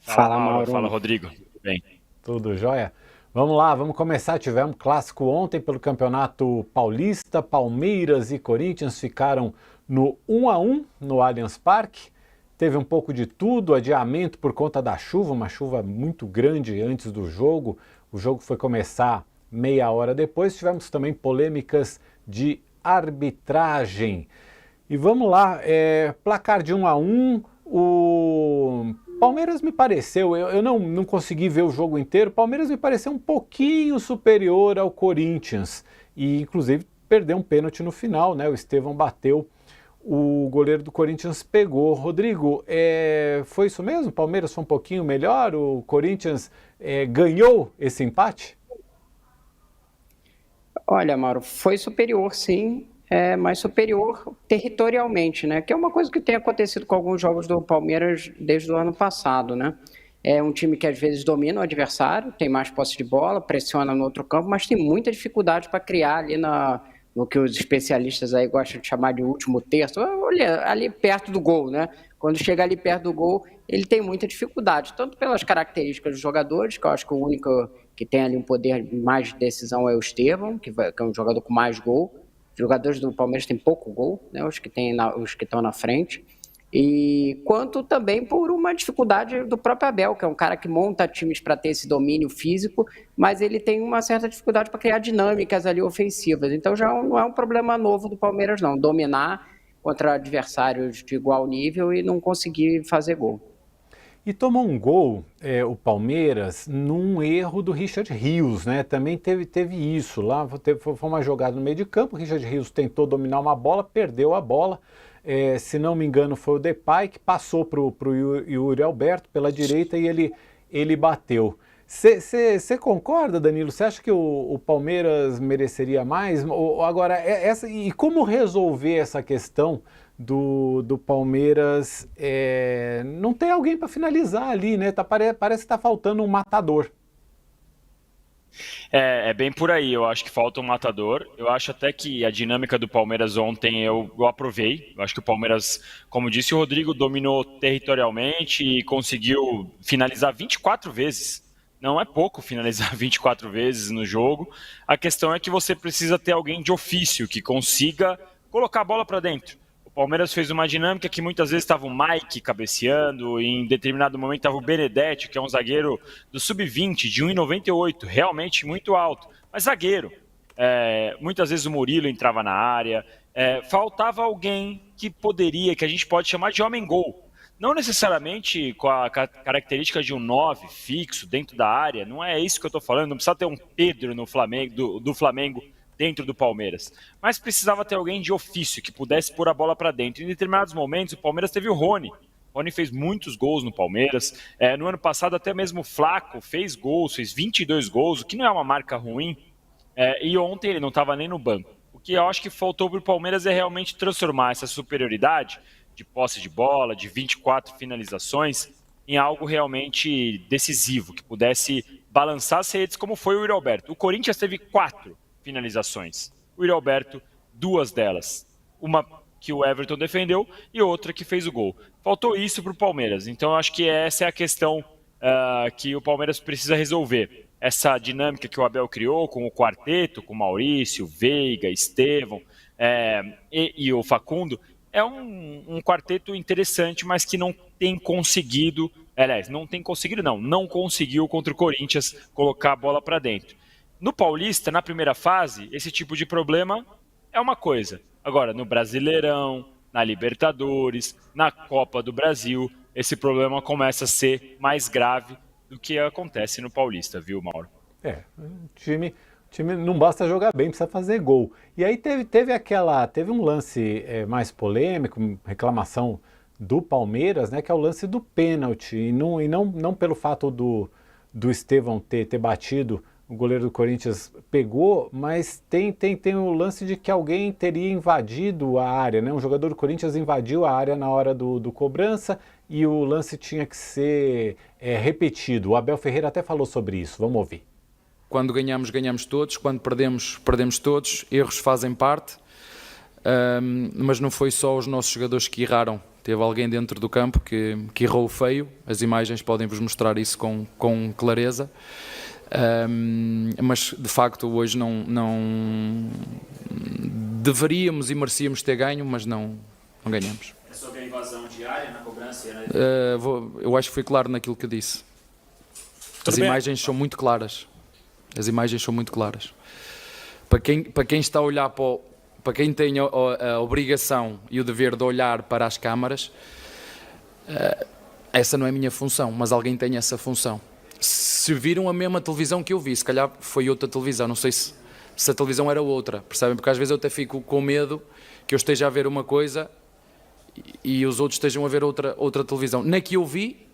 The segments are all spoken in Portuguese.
Fala, Fala, Mauro. Mauro. Fala, Rodrigo. Tudo bem? Tudo jóia? Vamos lá, vamos começar. Tivemos clássico ontem pelo Campeonato Paulista. Palmeiras e Corinthians ficaram no 1-1 no Allianz Parque. Teve um pouco de tudo, adiamento por conta da chuva, uma chuva muito grande antes do jogo. O jogo foi começar meia hora depois. Tivemos também polêmicas de arbitragem. E vamos lá, placar de 1-1, o Palmeiras me pareceu, eu não consegui ver o jogo inteiro, o Palmeiras me pareceu um pouquinho superior ao Corinthians, e inclusive perdeu um pênalti no final, né? O Estevão bateu, o goleiro do Corinthians pegou. Rodrigo, foi isso mesmo? O Palmeiras foi um pouquinho melhor, o Corinthians ganhou esse empate? Olha, Mauro, foi superior sim, mas superior territorialmente, né? Que é uma coisa que tem acontecido com alguns jogos do Palmeiras desde o ano passado, né? É um time que às vezes domina o adversário, tem mais posse de bola, pressiona no outro campo, mas tem muita dificuldade para criar ali no que os especialistas aí gostam de chamar de último terço, olha, ali perto do gol, né? Quando chega ali perto do gol, ele tem muita dificuldade, tanto pelas características dos jogadores, que eu acho que o único que tem ali um poder mais de decisão é o Estevão, que é um jogador com mais gol. Os jogadores do Palmeiras têm pouco gol, né? Os que estão na frente. E quanto também por uma dificuldade do próprio Abel, que é um cara que monta times para ter esse domínio físico, mas ele tem uma certa dificuldade para criar dinâmicas ali ofensivas. Então já não é um problema novo do Palmeiras, não. Dominar contra adversários de igual nível e não conseguir fazer gol. E tomou um gol, o Palmeiras, num erro do Richard Rios, né? Também teve isso lá, foi uma jogada no meio de campo, o Richard Rios tentou dominar uma bola, perdeu a bola, se não me engano foi o Depay que passou para o Yuri Alberto pela direita e ele bateu. Você concorda, Danilo? Você acha que o Palmeiras mereceria mais? Agora, e como resolver essa questão do Palmeiras não tem alguém para finalizar ali, né? Parece que está faltando um matador. É bem por aí, eu acho que falta um matador. Eu acho até que a dinâmica do Palmeiras ontem eu aprovei. Eu acho que o Palmeiras, como disse o Rodrigo, dominou territorialmente e conseguiu finalizar 24 vezes. Não é pouco finalizar 24 vezes no jogo. A questão é que você precisa ter alguém de ofício que consiga colocar a bola para dentro. O Palmeiras fez uma dinâmica que muitas vezes estava o Mike cabeceando, e em determinado momento estava o Benedetti, que é um zagueiro do sub-20, de 1,98, realmente muito alto, mas zagueiro. Muitas vezes o Murilo entrava na área, faltava alguém que a gente pode chamar de homem-gol. Não necessariamente com a característica de um 9 fixo dentro da área, não é isso que eu estou falando, não precisa ter um Pedro no Flamengo, do Flamengo dentro do Palmeiras, mas precisava ter alguém de ofício que pudesse pôr a bola para dentro. Em determinados momentos o Palmeiras teve o Rony. O Rony fez muitos gols no Palmeiras, no ano passado até mesmo o Flaco fez gols, fez 22 gols, o que não é uma marca ruim, e ontem ele não estava nem no banco. O que eu acho que faltou para o Palmeiras é realmente transformar essa superioridade de posse de bola, de 24 finalizações, em algo realmente decisivo, que pudesse balançar as redes, como foi o Yuri Alberto. O Corinthians teve 4 finalizações. O Yuri Alberto, 2 delas. Uma que o Everton defendeu e outra que fez o gol. Faltou isso para o Palmeiras. Então, eu acho que essa é a questão que o Palmeiras precisa resolver. Essa dinâmica que o Abel criou com o quarteto, com Maurício, Veiga, Estevão e o Facundo, é um quarteto interessante, mas que não tem conseguido, não conseguiu contra o Corinthians colocar a bola para dentro. No Paulista, na primeira fase, esse tipo de problema é uma coisa. Agora, no Brasileirão, na Libertadores, na Copa do Brasil, esse problema começa a ser mais grave do que acontece no Paulista, viu, Mauro? O time não basta jogar bem, precisa fazer gol. E aí teve um lance mais polêmico, reclamação do Palmeiras, né, que é o lance do pênalti, e não pelo fato do Estevão ter batido, o goleiro do Corinthians pegou, mas tem o lance de que alguém teria invadido a área, né? Um jogador do Corinthians invadiu a área na hora do cobrança e o lance tinha que ser repetido. O Abel Ferreira até falou sobre isso, vamos ouvir. Quando ganhamos, ganhamos todos, quando perdemos, perdemos todos, erros fazem parte. mas não foi só os nossos jogadores que erraram. Teve alguém dentro do campo que errou feio. As imagens podem-vos mostrar isso com clareza. Mas de facto hoje não deveríamos e merecíamos ter ganho, mas não ganhamos. É sobre a invasão diária na cobrança? Né? Eu acho que foi claro naquilo que eu disse. As imagens são muito claras. As imagens são muito claras. Para quem está a olhar para quem tem a obrigação e o dever de olhar para as câmaras, essa não é a minha função, mas alguém tem essa função. Se viram a mesma televisão que eu vi, se calhar foi outra televisão, não sei se a televisão era outra, percebem? Porque às vezes eu até fico com medo que eu esteja a ver uma coisa e os outros estejam a ver outra televisão. Na que eu vi...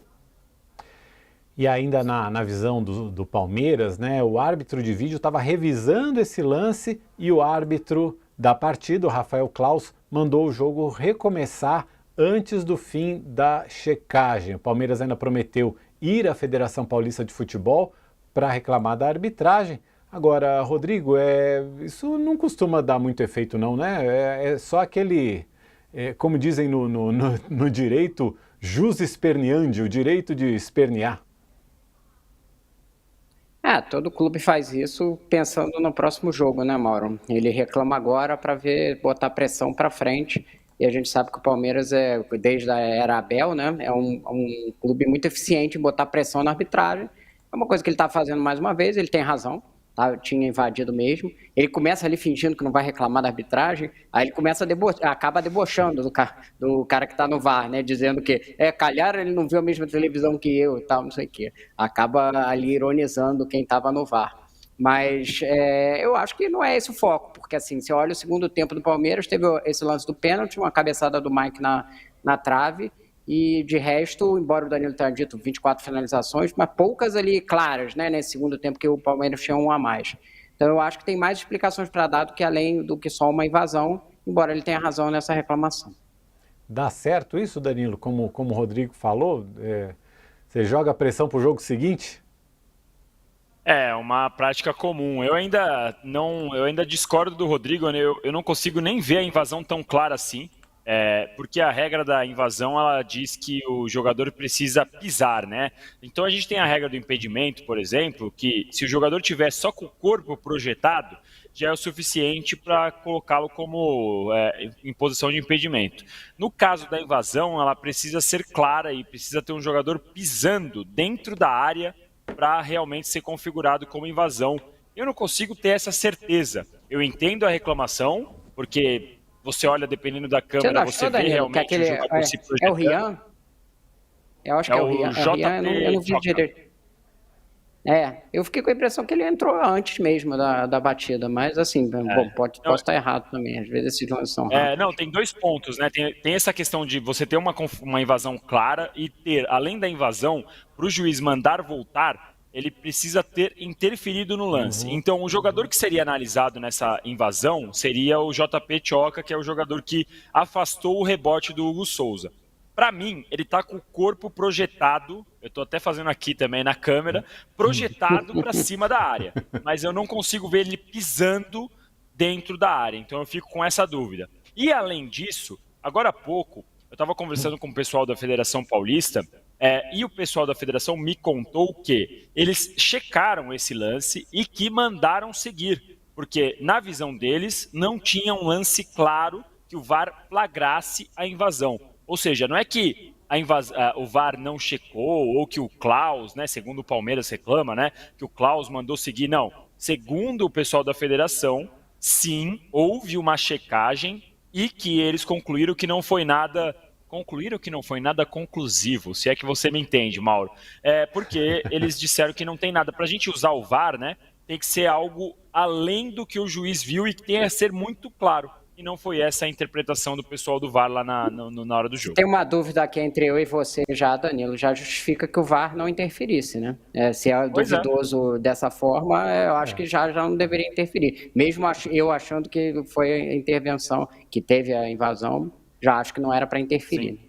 E ainda na visão do Palmeiras, né, o árbitro de vídeo estava revisando esse lance e o árbitro da partida, o Rafael Claus, mandou o jogo recomeçar antes do fim da checagem. O Palmeiras ainda prometeu ir à Federação Paulista de Futebol para reclamar da arbitragem. Agora, Rodrigo, isso não costuma dar muito efeito não, né? É só aquele, como dizem no direito, jus esperneandi, o direito de espernear. Todo clube faz isso pensando no próximo jogo, né, Mauro? Ele reclama agora para botar pressão para frente. E a gente sabe que o Palmeiras, desde a era Abel, né, é um clube muito eficiente em botar pressão na arbitragem. É uma coisa que ele está fazendo mais uma vez, ele tem razão. Tinha invadido mesmo. Ele começa ali fingindo que não vai reclamar da arbitragem, aí ele começa acaba debochando do cara que está no VAR, né? Dizendo que calhar ele não viu a mesma televisão que eu e tal, não sei o quê. Acaba ali ironizando quem estava no VAR. Mas eu acho que não é esse o foco, porque assim, você olha o segundo tempo do Palmeiras, teve esse lance do pênalti, uma cabeçada do Mike na trave, e de resto, embora o Danilo tenha dito 24 finalizações, mas poucas ali claras, né, nesse segundo tempo que o Palmeiras tinha um a mais. Então eu acho que tem mais explicações para dar do que só uma invasão, embora ele tenha razão nessa reclamação. Dá certo isso, Danilo? Como o Rodrigo falou, você joga a pressão para o jogo seguinte? É uma prática comum. Eu ainda discordo do Rodrigo, né? Eu não consigo nem ver a invasão tão clara assim. Porque a regra da invasão, ela diz que o jogador precisa pisar, né? Então a gente tem a regra do impedimento, por exemplo, que se o jogador tiver só com o corpo projetado, já é o suficiente para colocá-lo como em posição de impedimento. No caso da invasão, ela precisa ser clara e precisa ter um jogador pisando dentro da área para realmente ser configurado como invasão. Eu não consigo ter essa certeza. Eu entendo a reclamação, porque você olha, dependendo da câmera, você vê realmente o jogador se projetando. É o Rian? Eu acho que é o Rian. Eu não vi direito. Eu fiquei com a impressão que ele entrou antes mesmo da batida, mas assim, posso estar errado também, às vezes esses lances são rápidos. Não, tem dois pontos, né? Tem essa questão de você ter uma invasão clara e ter, além da invasão, para o juiz mandar voltar, ele precisa ter interferido no lance. Então, o jogador que seria analisado nessa invasão seria o JP Tioca, que é o jogador que afastou o rebote do Hugo Souza. Para mim, ele está com o corpo projetado, eu estou até fazendo aqui também na câmera, projetado para cima da área. Mas eu não consigo ver ele pisando dentro da área, então eu fico com essa dúvida. E além disso, agora há pouco, eu estava conversando com o pessoal da Federação Paulista, e o pessoal da federação me contou que eles checaram esse lance e que mandaram seguir, porque na visão deles não tinha um lance claro que o VAR flagrasse a invasão. Ou seja, não é que o VAR não checou ou que o Claus, né, segundo o Palmeiras reclama, né, que o Claus mandou seguir, não. Segundo o pessoal da federação, sim, houve uma checagem e que eles concluíram que não foi nada conclusivo, se é que você me entende, Mauro. Porque eles disseram que não tem nada. Para a gente usar o VAR, né, tem que ser algo além do que o juiz viu e que tenha que ser muito claro. E não foi essa a interpretação do pessoal do VAR lá na hora do jogo. Tem uma dúvida aqui entre eu e você já, Danilo, já justifica que o VAR não interferisse, né? Se é duvidoso dessa forma, eu acho que já não deveria interferir. Mesmo eu achando que foi a intervenção, que teve a invasão, já acho que não era para interferir. Sim.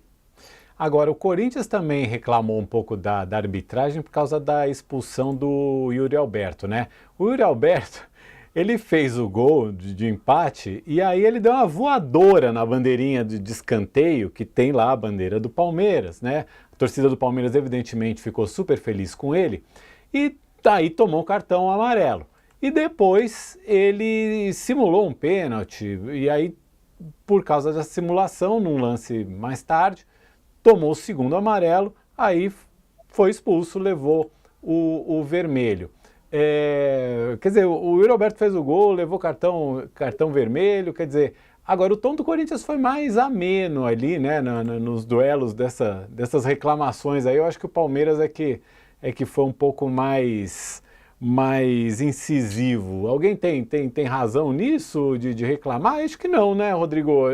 Agora, o Corinthians também reclamou um pouco da arbitragem por causa da expulsão do Yuri Alberto, né? O Yuri Alberto, Ele fez o gol de empate e aí ele deu uma voadora na bandeirinha de escanteio, que tem lá a bandeira do Palmeiras, né? A torcida do Palmeiras evidentemente ficou super feliz com ele e daí tomou o cartão amarelo. E depois ele simulou um pênalti e aí, por causa da simulação, num lance mais tarde, tomou o segundo amarelo, aí foi expulso, levou o vermelho. Quer dizer, o Yuri Alberto fez o gol, levou cartão vermelho, quer dizer, agora o tom do Corinthians foi mais ameno ali, né, nos duelos dessas reclamações aí. Eu acho que o Palmeiras é que foi um pouco mais incisivo. Alguém tem razão nisso de reclamar? Acho que não, né, Rodrigo?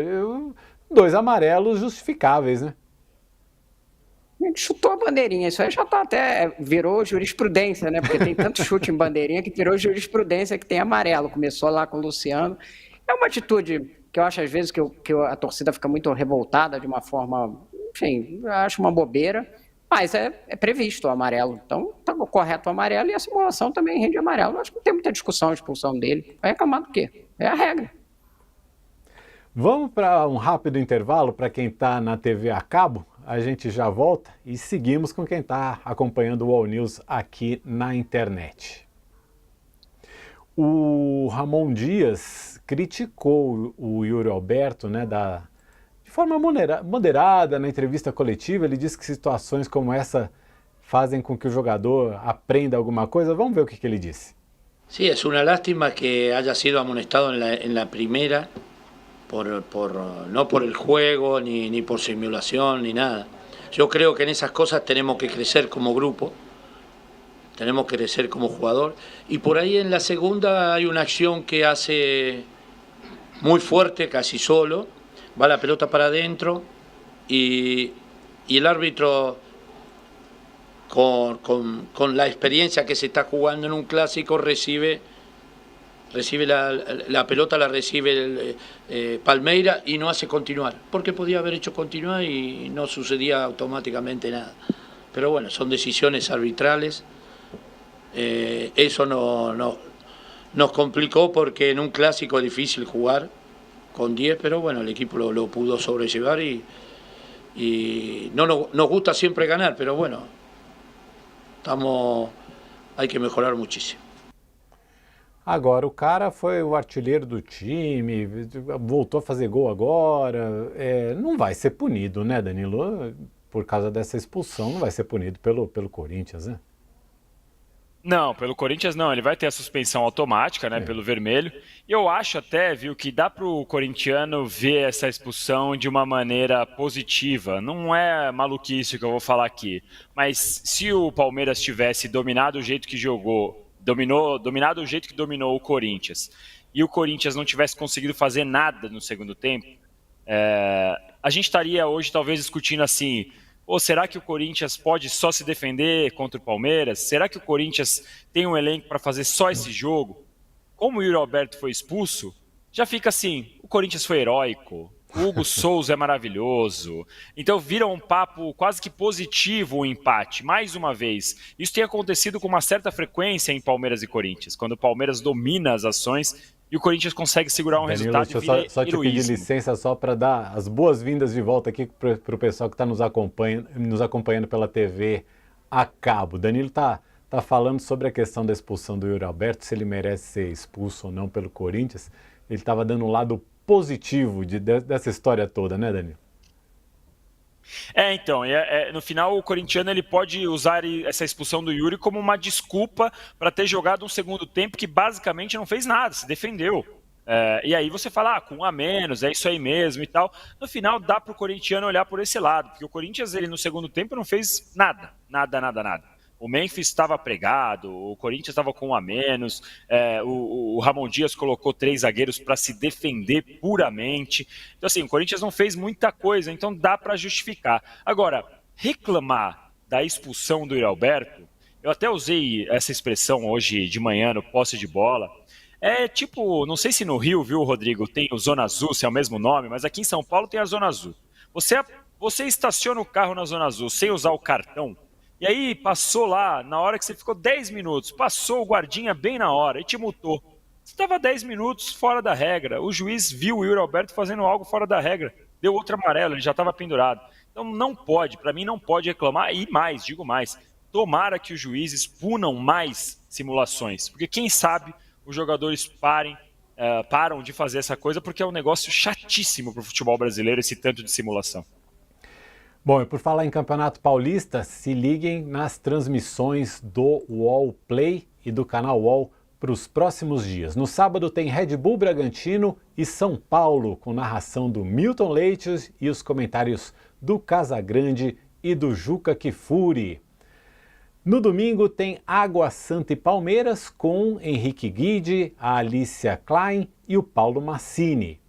2 amarelos justificáveis, né? A gente chutou a bandeirinha, isso aí já tá até, virou jurisprudência, né? Porque tem tanto chute em bandeirinha que virou jurisprudência que tem amarelo. Começou lá com o Luciano. É uma atitude que eu acho às vezes que a torcida fica muito revoltada de uma forma, enfim, eu acho uma bobeira, mas é previsto o amarelo. Então tá correto o amarelo e a simulação também rende amarelo. Eu acho que não tem muita discussão a expulsão dele. Vai reclamar do quê? É a regra. Vamos para um rápido intervalo para quem está na TV a cabo. A gente já volta e seguimos com quem está acompanhando o All News aqui na internet. O Ramon Dias criticou o Yuri Alberto, né, de forma moderada na entrevista coletiva. Ele disse que situações como essa fazem com que o jogador aprenda alguma coisa. Vamos ver o que ele disse. Sí, es una lástima que haya sido amonestado en la primera. No por el juego, ni por simulación, ni nada. Yo creo que en esas cosas tenemos que crecer como grupo, tenemos que crecer como jugador. Y por ahí en la segunda hay una acción que hace muy fuerte, casi solo, va la pelota para adentro y el árbitro, con la experiencia que se está jugando en un clásico, recibe la pelota, la recibe Palmeira y no hace continuar, porque podía haber hecho continuar y no sucedía automáticamente nada. Pero bueno, son decisiones arbitrales. Eso nos complicó porque en un clásico es difícil jugar con 10, pero bueno, el equipo lo pudo sobrellevar y no nos gusta siempre ganar, pero bueno, hay que mejorar muchísimo. Agora, o cara foi o artilheiro do time, voltou a fazer gol agora, não vai ser punido, né, Danilo? Por causa dessa expulsão, não vai ser punido pelo Corinthians, né? Não, pelo Corinthians não, ele vai ter a suspensão automática, né, pelo vermelho. E eu acho até, viu, que dá para o corintiano ver essa expulsão de uma maneira positiva. Não é maluquice que eu vou falar aqui, mas se o Palmeiras tivesse dominado o jeito que jogou, dominado o jeito que dominou o Corinthians, e o Corinthians não tivesse conseguido fazer nada no segundo tempo, a gente estaria hoje talvez discutindo assim, ou será que o Corinthians pode só se defender contra o Palmeiras? Será que o Corinthians tem um elenco para fazer só esse jogo? Como o Yuri Alberto foi expulso, já fica assim, o Corinthians foi heróico, o Hugo Souza é maravilhoso. Então vira um papo quase que positivo o empate, mais uma vez. Isso tem acontecido com uma certa frequência em Palmeiras e Corinthians, quando o Palmeiras domina as ações e o Corinthians consegue segurar um Danilo, resultado deixa eu só te pedir licença só para dar as boas-vindas de volta aqui para o pessoal que está nos acompanhando pela TV a cabo. Danilo está falando sobre a questão da expulsão do Yuri Alberto, se ele merece ser expulso ou não pelo Corinthians. Ele estava dando um lado positivo dessa história toda, né, Danilo? Então, no final o corintiano ele pode usar essa expulsão do Yuri como uma desculpa para ter jogado um segundo tempo que basicamente não fez nada, se defendeu. E aí você fala, com um a menos, é isso aí mesmo e tal. No final dá para o corintiano olhar por esse lado, porque o Corinthians ele no segundo tempo não fez nada. O Memphis estava pregado, o Corinthians estava com um a menos, o Ramon Dias colocou 3 zagueiros para se defender puramente. Então, assim, o Corinthians não fez muita coisa, então dá para justificar. Agora, reclamar da expulsão do Yuri Alberto, eu até usei essa expressão hoje de manhã no posse de bola. Tipo, não sei se no Rio, viu, Rodrigo, tem o Zona Azul, se é o mesmo nome, mas aqui em São Paulo tem a Zona Azul. Você estaciona o carro na Zona Azul sem usar o cartão, e aí passou lá, na hora que você ficou 10 minutos, passou o guardinha bem na hora e te multou. estava 10 minutos fora da regra. O juiz viu o Yuri Alberto fazendo algo fora da regra. Deu outro amarelo, ele já estava pendurado. Então não pode, para mim não pode reclamar. E mais, digo mais, tomara que os juízes punam mais simulações. Porque quem sabe os jogadores param de fazer essa coisa, porque é um negócio chatíssimo para o futebol brasileiro, esse tanto de simulação. Bom, e por falar em Campeonato Paulista, se liguem nas transmissões do UOL Play e do canal UOL para os próximos dias. No sábado tem Red Bull Bragantino e São Paulo, com narração do Milton Leite e os comentários do Casagrande e do Juca Kfouri. No domingo tem Água Santa e Palmeiras com Henrique Guide, a Alicia Klein e o Paulo Massini.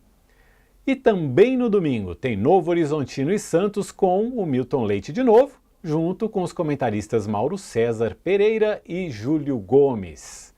E também no domingo tem Novo Horizontino e Santos com o Milton Leite de novo, junto com os comentaristas Mauro César Pereira e Júlio Gomes.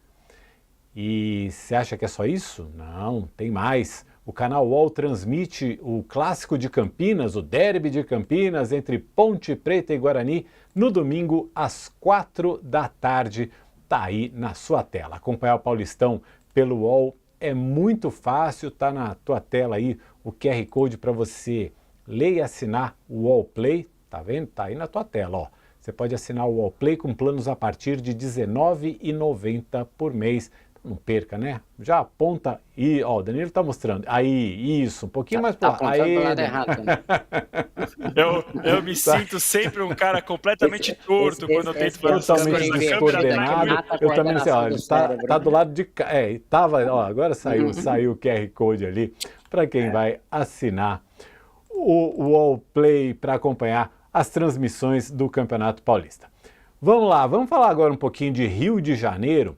E você acha que é só isso? Não, tem mais. O canal UOL transmite o Clássico de Campinas, o Derby de Campinas, entre Ponte Preta e Guarani, no domingo às 4 da tarde. Tá aí na sua tela. Acompanhar o Paulistão pelo UOL é muito fácil, tá na tua tela aí o QR Code para você ler e assinar o UOL Play, tá vendo? Tá aí na tua tela, ó. Você pode assinar o UOL Play com planos a partir de R$19,90 por mês. Não perca, né? Já aponta e, ó, o Danilo tá mostrando. Aí, isso, um pouquinho mais tá para lá. Aí, do lado errado, né? Eu me sinto sempre um cara completamente torto quando eu tento fazer essas totalmente coisas na descoordenado. Eu também sei, ó, tá do lado de cá. Tava, ó, agora saiu o QR Code ali para quem vai assinar o UOL Play para acompanhar as transmissões do Campeonato Paulista. Vamos lá, vamos falar agora um pouquinho de Rio de Janeiro.